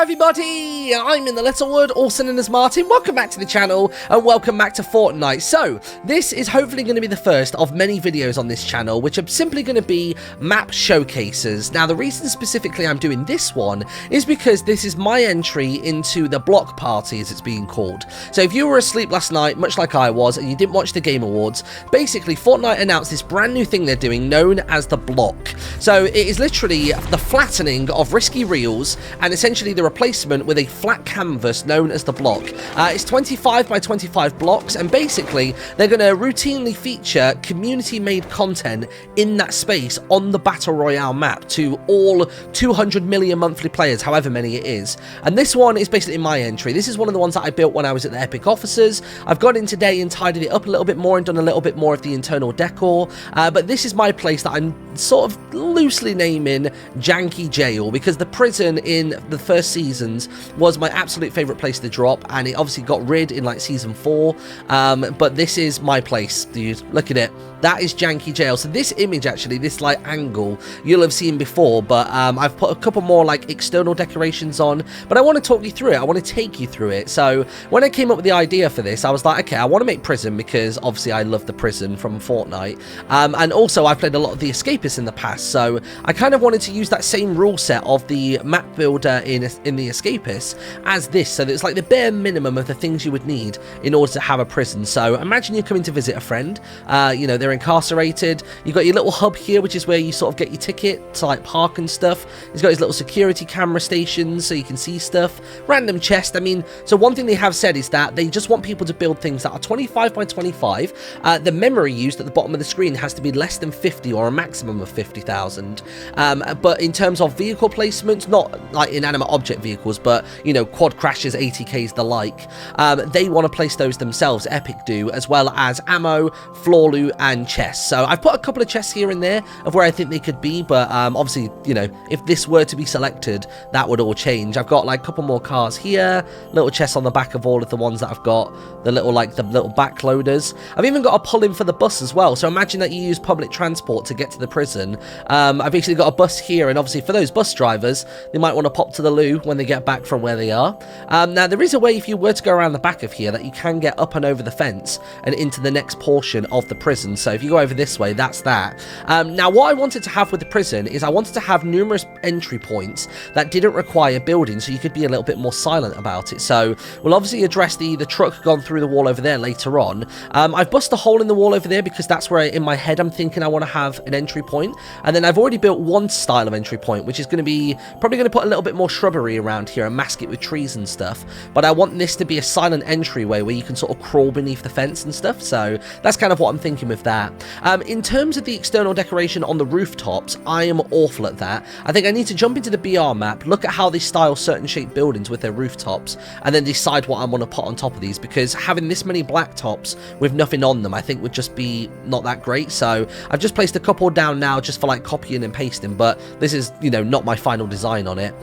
everybody, I'm InTheLittleWood, also known as Martin. Welcome back to the channel and welcome back to Fortnite. So, this is hopefully going to be the first of many videos on this channel, which are simply going to be map showcases. Now, the reason specifically I'm doing this one is because this is my entry into the block party, as it's being called. So, if you were asleep last night, much like I was, and you didn't watch the Game Awards, basically Fortnite announced this brand new thing they're doing known as the block. So, it is literally the flattening of risky reels and essentially the replacement with a flat canvas known as the block. It's 25 by 25 blocks, and basically they're going to routinely feature community-made content in that space on the Battle Royale map to all 200 million monthly players, however many it is. And this one is basically my entry. This is one of the ones that I built when I was at the Epic offices. I've gone in today and tidied it up a little bit more and done a little bit more of the internal decor, but this is my place that I'm sort of loosely naming Janky Jail, because the prison in the first seasons was my absolute favorite place to drop, and it obviously got rid in like season 4, but this is my place, dude. Look at it. That is Janky Jail. So this image, actually, this like angle, you'll have seen before, but I've put a couple more like external decorations on, but I want to talk you through it. I want to take you through it. So when I came up with the idea for this, I was like, okay, I want to make prison because obviously I love the prison from Fortnite, and also I've played a lot of the escapists in the past, so I kind of wanted to use that same rule set of the map builder in the escapists as this, so that it's like the bare minimum of the things you would need in order to have a prison. So imagine you're coming to visit a friend, you know, they're incarcerated, you've got your little hub here, which is where you sort of get your ticket to like park and stuff. He's got his little security camera stations so you can see stuff, random chest. I mean, so one thing they have said is that they just want people to build things that are 25 by 25. The memory used at the bottom of the screen has to be less than 50 or a maximum of 50,000, but in terms of vehicle placement, not like inanimate object vehicles, but you know, quad crashes, ATKs, the like, they want to place those themselves. Epic do, as well as ammo, floor loot, and chests. So I've put a couple of chests here and there of where I think they could be, but obviously, you know, if this were to be selected, that would all change. I've got like a couple more cars here, little chests on the back of all of the ones that I've got, the little back loaders. I've even got a pull in for the bus as well. So imagine that you use public transport to get to the prison. I've basically got a bus here, and obviously for those bus drivers, they might want to pop to the loo when they get back from where they are. Now there is a way, if you were to go around the back of here, that you can get up and over the fence and into the next portion of the prison. So if you go over this way, that's that. Now what I wanted to have with the prison is I wanted to have numerous entry points that didn't require building, so you could be a little bit more silent about it. So we'll obviously address the truck gone through the wall over there later on. I've busted a hole in the wall over there because that's where in my head I'm thinking I want to have an entry point, and then I've already built one style of entry point, which is going to be probably going to put a little bit more shrubbery around here and mask it with trees and stuff, but I want this to be a silent entryway where you can sort of crawl beneath the fence and stuff. So that's kind of what I'm thinking with that. In terms of the external decoration on the rooftops, I am awful at that. I think I need to jump into the BR map, look at how they style certain shaped buildings with their rooftops, and then decide what I want to put on top of these, because having this many black tops with nothing on them I think would just be not that great. So I've just placed a couple down now just for like copying and pasting, but this is, you know, not my final design on it.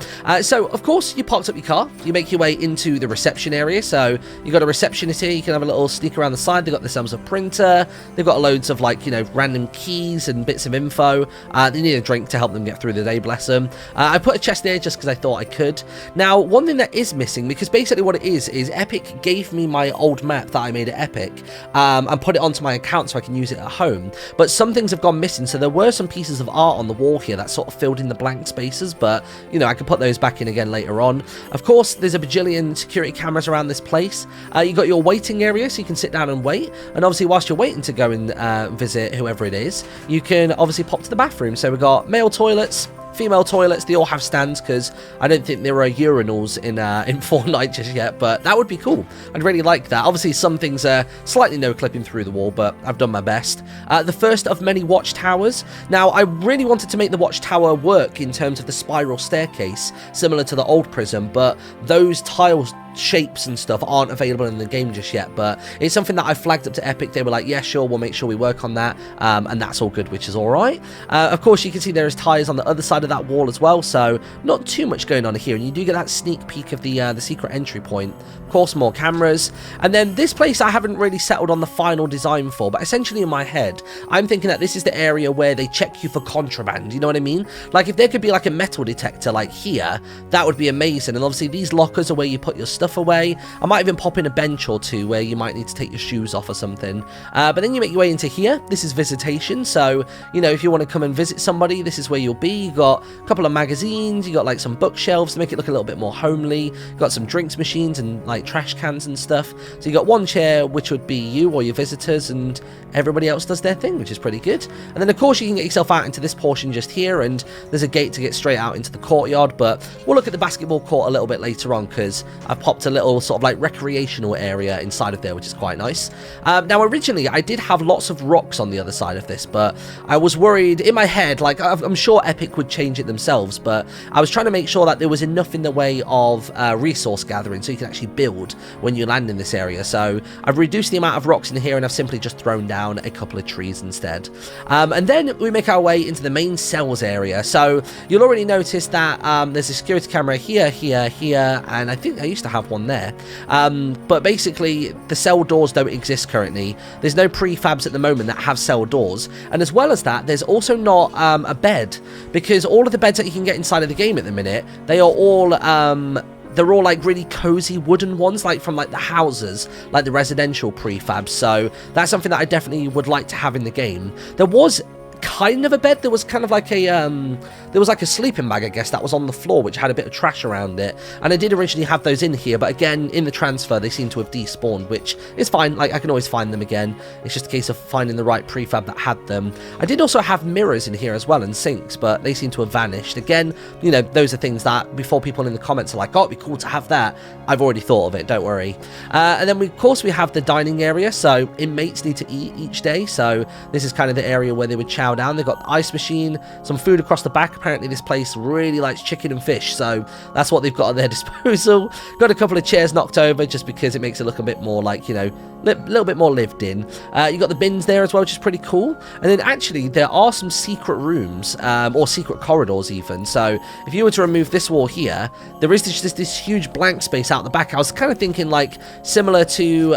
So of course you parked up your car, you make your way into the reception area. So you've got a receptionist here, you can have a little sneak around the side. They've got themselves a printer, they've got loads of like, you know, random keys and bits of info. They need a drink to help them get through the day, bless them. I put a chest there just because I thought I could. Now one thing that is missing, because basically what it is Epic gave me my old map that I made at Epic, and put it onto my account so I can use it at home, but some things have gone missing. So there were some pieces of art on the wall here that sort of filled in the blank spaces, but you know, I can put those back in again later on. Of course there's a bajillion security cameras around this place. You got your waiting area so you can sit down and wait, and obviously whilst you're waiting to go and visit whoever it is, you can obviously pop to the bathroom. So we've got male toilets, female toilets, they all have stands because I don't think there are urinals in Fortnite just yet, but that would be cool. I'd really like that. Obviously some things are slightly no clipping through the wall, but I've done my best. The first of many watchtowers. Now I really wanted to make the watchtower work in terms of the spiral staircase similar to the old prison, but those tiles shapes and stuff aren't available in the game just yet, but it's something that I flagged up to Epic. They were like, yeah, sure, we'll make sure we work on that, and that's all good, which is all right. Of course, you can see there is tires on the other side of that wall as well, so not too much going on here, and you do get that sneak peek of the secret entry point. Of course, more cameras, and then this place I haven't really settled on the final design for, but essentially in my head, I'm thinking that this is the area where they check you for contraband, you know what I mean? Like, if there could be like a metal detector like here, that would be amazing, and obviously these lockers are where you put your stuff away. I might even pop in a bench or two where you might need to take your shoes off or something, but then you make your way into here. This is visitation, so, you know, if you want to come and visit somebody, this is where you'll be. You got a couple of magazines, you got like some bookshelves to make it look a little bit more homely, you got some drinks machines and like trash cans and stuff. So you got one chair, which would be you or your visitors, and everybody else does their thing, which is pretty good. And then of course you can get yourself out into this portion just here, and there's a gate to get straight out into the courtyard, but we'll look at the basketball court a little bit later on, because I've popped a little sort of like recreational area inside of there, which is quite nice. Now originally I did have lots of rocks on the other side of this, but I was worried in my head, like I'm sure Epic would change it themselves, but I was trying to make sure that there was enough in the way of resource gathering so you can actually build when you land in this area. So I've reduced the amount of rocks in here, and I've simply just thrown down a couple of trees instead. And then we make our way into the main cells area. So you'll already notice that there's a security camera here, here, and I think I used to have one there. But basically the cell doors don't exist currently. There's no prefabs at the moment that have cell doors, and as well as that, there's also not a bed, because all of the beds that you can get inside of the game at the minute, they are all they're all like really cozy wooden ones, like from like the houses, like the residential prefabs. So that's something that I definitely would like to have in the game. There was kind of a bed. There was kind of like a there was like a sleeping bag, I guess, that was on the floor, which had a bit of trash around it, and I did originally have those in here, but again, in the transfer they seem to have despawned, which is fine. Like, I can always find them again. It's just a case of finding the right prefab that had them. I did also have mirrors in here as well, and sinks, but they seem to have vanished. Again, you know, those are things that before people in the comments are like, oh, it'd be cool to have that, I've already thought of it, don't worry. And then of course we have the dining area, so inmates need to eat each day, so this is kind of the area where they would chow down. They've got the ice machine, some food across the back. Apparently this place really likes chicken and fish, so that's what they've got at their disposal. Got a couple of chairs knocked over just because it makes it look a bit more like, you know, a little bit more lived in. You got the bins there as well, which is pretty cool. And then actually there are some secret rooms, or secret corridors even. So if you were to remove this wall here, there is just this huge blank space out the back. I was kind of thinking like similar to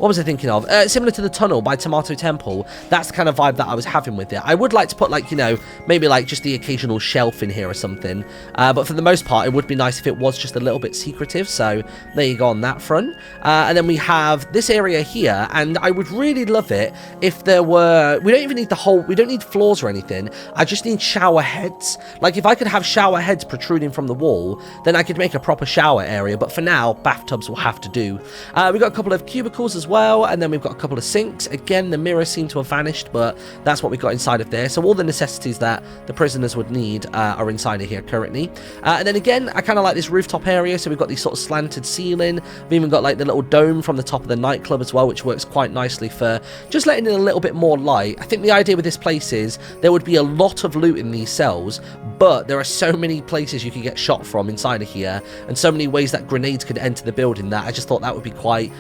what was I thinking of? Similar to the tunnel by Tomato Temple. That's the kind of vibe that I was having with it. I would like to put, like, you know, maybe like just the occasional shelf in here or something. But for the most part, it would be nice if it was just a little bit secretive. So there you go on that front. And then we have this area here, and I would really love it if there were, we don't even need the whole, we don't need floors or anything. I just need shower heads. Like, if I could have shower heads protruding from the wall, then I could make a proper shower area. But for now, bathtubs will have to do. We've got a couple of cubicles as well, and then we've got a couple of sinks. Again, the mirrors seem to have vanished, but that's what we've got inside of there. So all the necessities that the prisoners would need are inside of here currently. And then again, I kind of like this rooftop area, so we've got these sort of slanted ceiling. We've even got like the little dome from the top of the nightclub as well, which works quite nicely for just letting in a little bit more light. I think the idea with this place is there would be a lot of loot in these cells, but there are so many places you could get shot from inside of here, and so many ways that grenades could enter the building, that I just thought that would be quite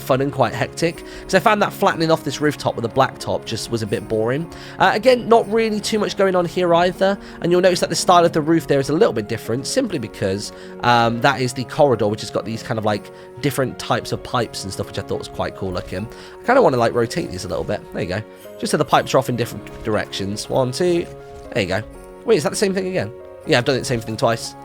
fun and quite hectic, because I found that flattening off this rooftop with a black top just was a bit boring. Again, not really too much going on here either, and you'll notice that the style of the roof there is a little bit different, simply because that is the corridor, which has got these kind of like different types of pipes and stuff, which I thought was quite cool looking. I kind of want to like rotate these a little bit. There you go, just so the pipes are off in different directions. 1, 2, there you go. Wait, is that the same thing again? Yeah, I've done the same thing twice.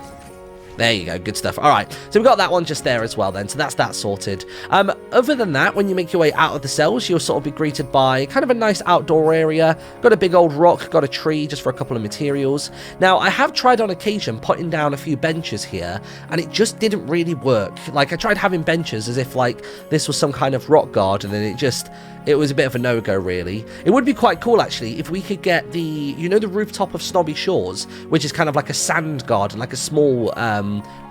There you go, good stuff. All right, so we've got that one just there as well then, so that's that sorted. Other than that, when you make your way out of the cells, you'll sort of be greeted by kind of a nice outdoor area. Got a big old rock, got a tree just for a couple of materials. Now, I have tried on occasion putting down a few benches here, and it just didn't really work. Like, I tried having benches as if like this was some kind of rock garden, and it was a bit of a no-go, really. It would be quite cool, actually, if we could get the, you know, the rooftop of Snobby Shores, which is kind of like a sand garden, like a small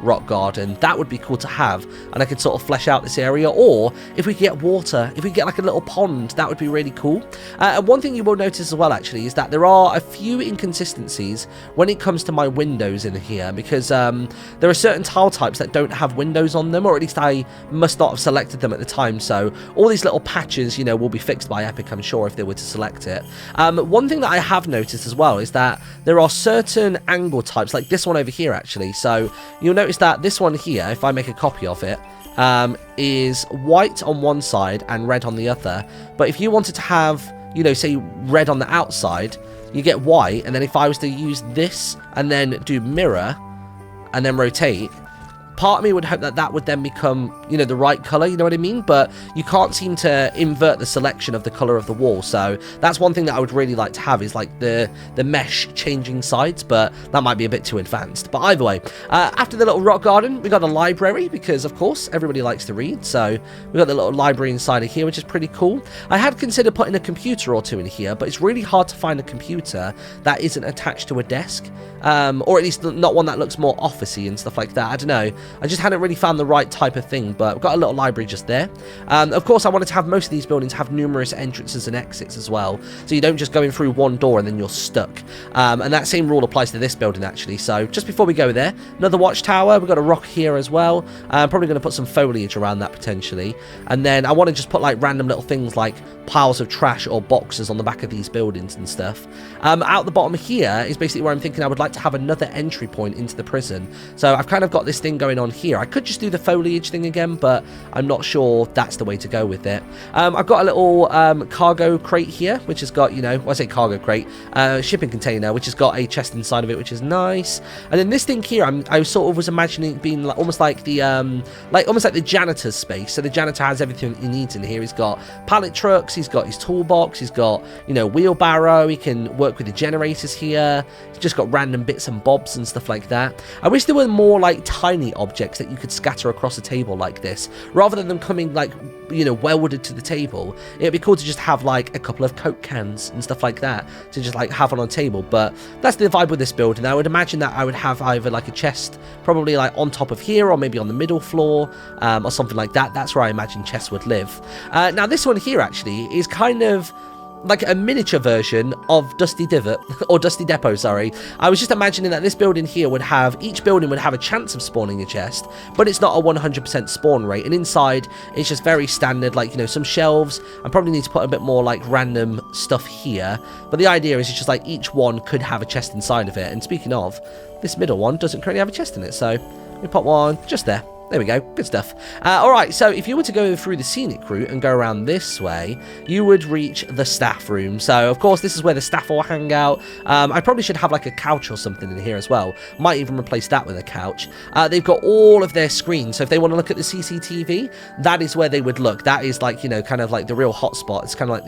rock garden. That would be cool to have, and I could sort of flesh out this area. Or if we could get water, if we get like a little pond, that would be really cool. And one thing you will notice as well, actually, is that there are a few inconsistencies when it comes to my windows in here, because there are certain tile types that don't have windows on them, or at least I must not have selected them at the time. So all these little patches, you know, will be fixed by Epic, I'm sure, if they were to select it. One thing that I have noticed as well is that there are certain angle types, like this one over here, actually. So you'll notice that this one here, if I make a copy of it, is white on one side and red on the other. But if you wanted to have, you know, say red on the outside, you get white. And then if I was to use this and then do mirror and then rotate, part of me would hope that that would then become, you know, the right color, you know what I mean? But you can't seem to invert the selection of the color of the wall. So that's one thing that I would really like to have, is like the mesh changing sides, but that might be a bit too advanced. But either way, after the little rock garden, we got a library, because of course everybody likes to read. So we got the little library inside of here, which is pretty cool. I had considered putting a computer or two in here, but it's really hard to find a computer that isn't attached to a desk, or at least not one that looks more officey and stuff like that. I don't know. I just hadn't really found the right type of thing, but we've got a little library just there. Of course, I wanted to have most of these buildings have numerous entrances and exits as well, so you don't just go in through one door and then you're stuck. And that same rule applies to this building, actually. So just before we go there, another watchtower. We've got a rock here as well. I'm probably going to put some foliage around that potentially. And then I want to just put like random little things like piles of trash or boxes on the back of these buildings and stuff. Out the bottom here is basically where I'm thinking I would like to have another entry point into the prison. So I've kind of got this thing going on here. I could just do the foliage thing again, but I'm not sure that's the way to go with it. I've got a little cargo crate here, which has got, you know, well, I say cargo crate, shipping container, which has got a chest inside of it, which is nice. And then this thing here, I sort of was imagining it being like, almost like the janitor's space. So the janitor has everything he needs in here. He's got pallet trucks, he's got his toolbox, he's got, you know, wheelbarrow, he can work with the generators here. He's just got random bits and bobs and stuff like that. I wish there were more like tiny objects that you could scatter across a table like this, rather than them coming like, you know, welded to the table. It'd be cool to just have like a couple of Coke cans and stuff like that to just like have on a table. But that's the vibe with this building. I would imagine that I would have either like a chest probably like on top of here, or maybe on the middle floor, or something like that. That's where I imagine chests would live. Now this one here actually is kind of like a miniature version of Dusty Divot, or Dusty Depot, sorry. I was just imagining that this building here would have, each building would have a chance of spawning a chest, but it's not a 100% spawn rate. And inside, it's just very standard, like, you know, some shelves. I probably need to put a bit more like random stuff here. But the idea is it's just like each one could have a chest inside of it. And speaking of, this middle one doesn't currently have a chest in it, so we put one just there. There we go, good stuff. Alright, so if you were to go through the scenic route and go around this way, you would reach the staff room. So, of course, this is where the staff will hang out. I probably should have like a couch or something in here as well. Might even replace that with a couch. They've got all of their screens, so if they want to look at the CCTV, that is where they would look. That is like, you know, kind of like the real hotspot. It's kind of like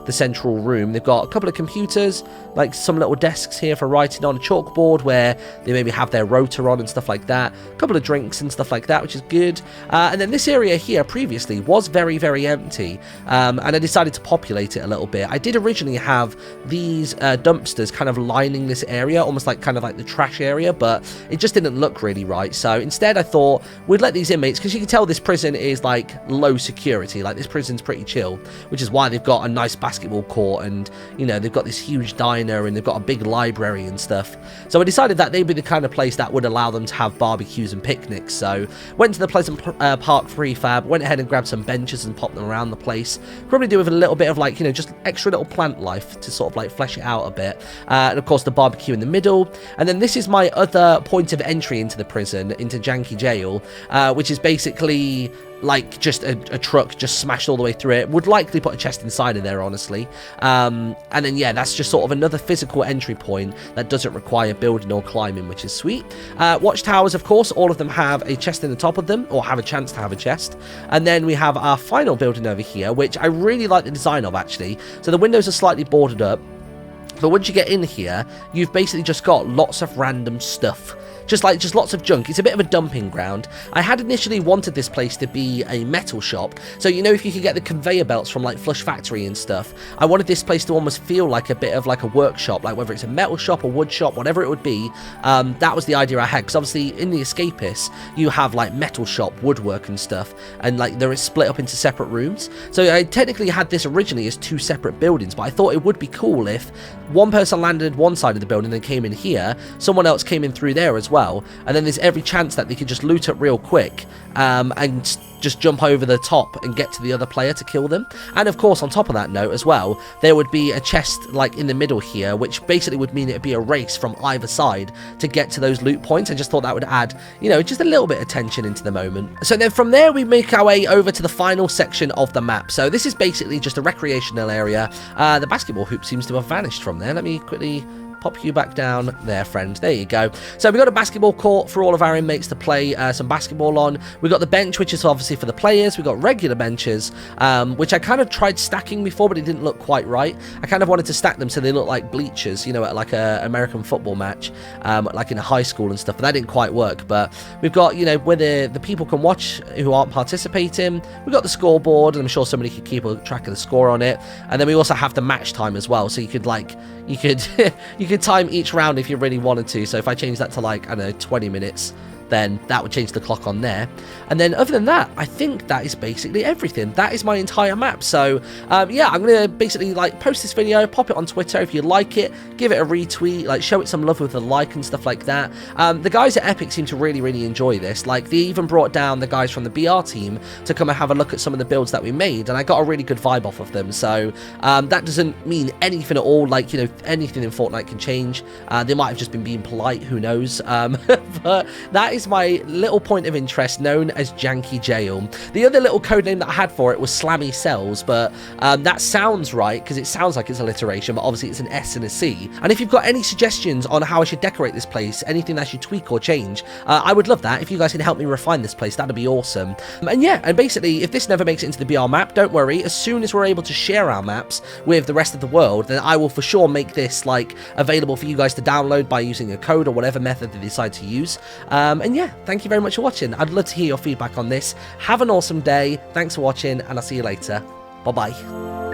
the central room. They've got a couple of computers, like some little desks here for writing on, a chalkboard where they maybe have their rotor on and stuff like that. A couple of drinks and stuff like that, which is good. And then this area here previously was very, very empty, and I decided to populate it a little bit. I did originally have these dumpsters kind of lining this area, almost like kind of like the trash area, but it just didn't look really right. So instead I thought we'd let these inmates, because you can tell this prison is like low security, like this prison's pretty chill, which is why they've got a nice basketball court, and, you know, they've got this huge diner, and they've got a big library and stuff. So I decided that they'd be the kind of place that would allow them to have barbecues and picnics. So went to the Pleasant Park prefab, went ahead and grabbed some benches and popped them around the place. Probably do with a little bit of like, you know, just extra little plant life to sort of like flesh it out a bit. And of course the barbecue in the middle. And then this is my other point of entry into the prison, into Janky Jail, which is basically like just a truck just smashed all the way through it. Would likely put a chest inside of there, honestly. And then yeah, that's just sort of another physical entry point that doesn't require building or climbing, which is sweet. Watchtowers, of course, all of them have a chest in the top of them, or have a chance to have a chest. And then we have our final building over here, which I really like the design of, actually. So the windows are slightly boarded up, but once you get in here, you've basically just got lots of random stuff. just lots of junk. It's a bit of a dumping ground. I had initially wanted this place to be a metal shop, so you know, if you could get the conveyor belts from like Flush Factory and stuff, I wanted this place to almost feel like a bit of like a workshop, like whether it's a metal shop or wood shop, whatever it would be. That was the idea I had, because obviously in the Escapists you have like metal shop, woodwork and stuff, and like there is split up into separate rooms. So I technically had this originally as 2 separate buildings, but I thought it would be cool if one person landed one side of the building and came in here, someone else came in through there as well, and then there's every chance that they could just loot up real quick and just jump over the top and get to the other player to kill them. And of course, on top of that note as well, there would be a chest like in the middle here, which basically would mean it would be a race from either side to get to those loot points. I just thought that would add, you know, just a little bit of tension into the moment. So then from there we make our way over to the final section of the map. So this is basically just a recreational area. The basketball hoop seems to have vanished from there. Let me quickly pop you back down there, friend. There you go. So we got a basketball court for all of our inmates to play some basketball on. We got the bench, which is obviously for the players. We got regular benches, which I kind of tried stacking before, but it didn't look quite right. I kind of wanted to stack them so they look like bleachers, you know, at like a American football match, like in a high school and stuff. But that didn't quite work. But we've got, you know, where the people can watch who aren't participating. We've got the scoreboard, and I'm sure somebody could keep a track of the score on it. And then we also have the match time as well, so you could like you could time each round if you really wanted to. So if I change that to like, I don't know, 20 minutes, then that would change the clock on there. And then other than that, I think that is basically everything. That is my entire map. So yeah, I'm gonna basically like post this video, pop it on Twitter. If you like it, give it a retweet, like show it some love with a like and stuff like that. The guys at Epic seem to really enjoy this. Like they even brought down the guys from the BR team to come and have a look at some of the builds that we made, and I got a really good vibe off of them. So that doesn't mean anything at all. Like, you know, anything in Fortnite can change. They might have just been being polite, who knows. But that is my little point of interest known as Janky Jail. The other little code name that I had for it was Slammy Cells, but that sounds right because it sounds like it's alliteration, but obviously it's an S and a C. And if you've got any suggestions on how I should decorate this place, anything that I should tweak or change, I would love that. If you guys can help me refine this place, that'd be awesome. And yeah, and basically, if this never makes it into the BR map, don't worry. As soon as we're able to share our maps with the rest of the world, then I will for sure make this like available for you guys to download by using a code or whatever method they decide to use. And yeah, thank you very much for watching. I'd love to hear your feedback on this. Have an awesome day. Thanks for watching, and I'll see you later. Bye-bye.